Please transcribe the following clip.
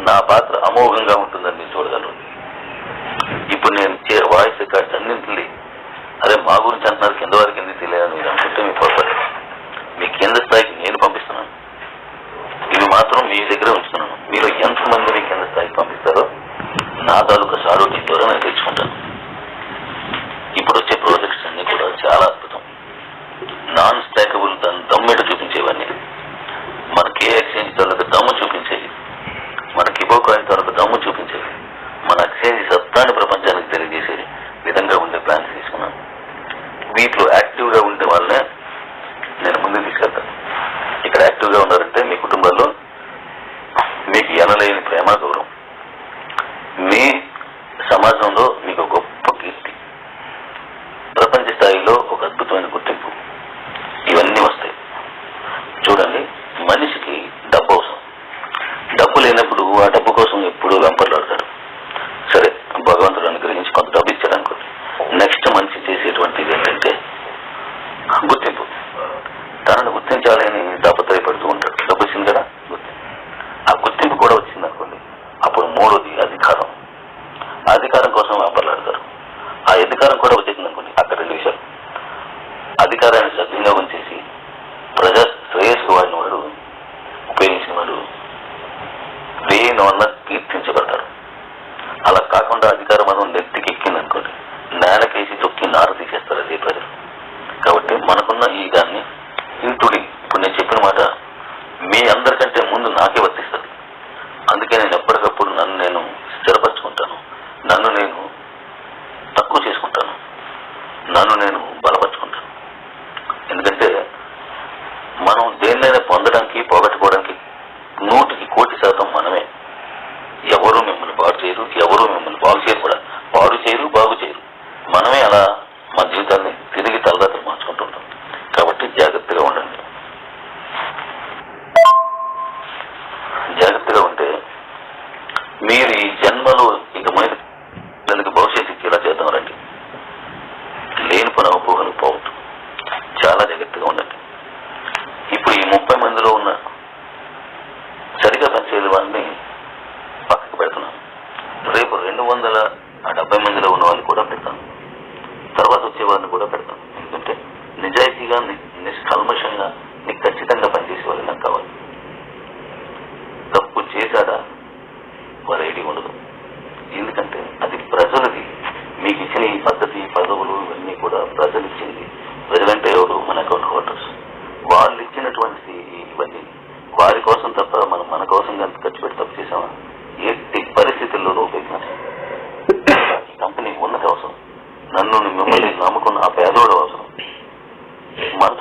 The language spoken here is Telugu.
నా పాత్ర అమోఘంగా ఉంటుందని మీరు చూడగలరు. ఇప్పుడు నేను వాయిస్ రికార్డ్స్ అన్నింటినీ అదే మా గురించి అంటున్నారు, కింద వారికి ఎందుకు తెలియదని మీరు అనుకుంటే మీ పొరపాటు. మీ కింద స్థాయికి నేను పంపిస్తున్నాను, ఇవి మాత్రం మీ దగ్గరే ఉంచుతున్నాను. మీరు ఎంతమంది మీ కింద స్థాయికి పంపిస్తారో నా తాలూకా షాడోటీ ద్వారా నేను తెచ్చుకుంటాను. ఇప్పుడు వచ్చే ప్రాజెక్ట్స్ అన్ని కూడా చాలా అద్భుతం, నాన్ స్టాకబుల్, దాన్ని దమ్మెట చూపించేవన్నీ. మన కే ఎక్స్చేంజ్ తాలూకా దమ్ము చూపించేవి, మన కిబో కాయిన్ తాలూకా దమ్ము చూపించేవి, మన ఎక్స్చేంజ్ సత్తాన్ని ప్రపంచానికి తెలియజేసే విధంగా ఉండే ప్లాన్స్ తీసుకున్నాను. వీటిలో యాక్టివ్గా ఉండే వాళ్ళనే నేను ముందుకు తీసుకెళ్తాను. ఇక్కడ యాక్టివ్గా ఉన్నారంటే మీ కుటుంబాల్లో మీకు ఎనలేని ప్రేమ, గౌరవం, మీ సమాజంలో మీకు గొప్ప కీర్తి, ప్రపంచ స్థాయిలో ఒక అద్భుతమైన గుర్తింపు, ఇవన్నీ వస్తాయి. చూడండి, మనిషికి డబ్బు అవసరం. డబ్బు లేనప్పుడు ఆ డబ్బు కోసం ఎప్పుడూ వెంపర్లాడతాడు. సరే, భగవంతుడు అనుగ్రహించి కొంత డబ్బు ఇచ్చాడు అనుకోండి. నెక్స్ట్ మనిషి చేసేటువంటిది ఏంటంటే గుర్తింపు. తనను గుర్తించాలని దప్పతయపడుతూ ఉంటాడు. డబ్బు వచ్చింది కదా, ఆ గుర్తింపు కూడా వచ్చింది అనుకోండి. అప్పుడు మూడోది అధికారం. అధికారం కోసం వెంపర్లాడతారు. ఆ అధికారం కూడా వచ్చేసింది అనుకోండి. అక్కడ రెండు విషయాలు: అధికారాన్ని సద్వినియోగం చేసి ప్రజా శ్రేయస్సు వాడిన వాడు, ఉపయోగించిన వాడు దేని వల్ల కీర్తించబడతాడు. అలా కాకుండా అధికారం మనం నెత్తికి ఎక్కింది అనుకోండి, నేలకేసి తొక్కి నార తీసేస్తారు అదే ప్రజలు. కాబట్టి మనకున్న ఈ దాన్ని ఇంక్లూడింగ్ ఇప్పుడు నేను చెప్పిన మాట మీ అందరికంటే ముందు నాకే వర్తిస్తుంది. అందుకే నేను ఎప్పటికప్పుడు నన్ను నేను స్థిరపరచుకుంటాను, నన్ను నేను తక్కువ చేసుకుంటాను, నన్ను నేను బలపరుచుకుంటాను. ఎందుకంటే మనం దేన్నైనా పొందడానికి, పోగొట్టుకోవడానికి 100% మనమే. ఎవరు మిమ్మల్ని బాగు చేయరు, ఎవరు మిమ్మల్ని బాగు చేయరు, కూడా పాడు చేయరు, బాగు చేయరు. మనమే అలా మా జీవితాన్ని తిరిగి తలరాత్రి మార్చుకుంటుంటాం. కాబట్టి జాగ్రత్తగా ఉండండి. జాగ్రత్తగా ఉంటే మీరు ఈ జన్మలో ఇక మీద దానికి భవిష్యత్తు ఇచ్చేలా చేద్దాం రండి. లేని పని అపోహలు పోవద్దు. చాలా జాగ్రత్తగా ఉండండి. ఇప్పుడు ఈ 30 మందిలో ఉన్న సరిగా పనిచేయని వాడిని పక్కకి పెడుతున్నాను. రేపు 270 మందిలో ఉన్న వాళ్ళని కూడా పెడతాను. తర్వాత వచ్చేవారిని కూడా పెడతాను. ఎందుకంటే నిజాయితీగా, నిష్కల్మషంగా, నీకు ఖచ్చితంగా పనిచేసే వాళ్ళు నాకు కావాలి. తప్పు చేశాడా వారి ఐడి ఉండదు. ఎందుకంటే అది ప్రజలది. మీకు ఇచ్చిన ఈ పద్ధతి, పదవులు ఇవన్నీ కూడా ప్రజలు ఇచ్చింది. ప్రజలంటే ఎవరు? మన అకౌంట్ హోల్డర్స్. వాళ్ళు ఇచ్చినటువంటి ఇవన్నీ వారి కోసం తప్ప మనం మన కోసం ఎంత ఖర్చు పెట్టి తప్పు చేసామా? ఎట్టి పరిస్థితుల్లోనూ ఉపయోగించాలి. ఈ కంపెనీ ఉన్నది అవసరం. నన్ను మిమ్మల్ని నమ్ముకున్న ఆ పేదోడు అవసరం. మన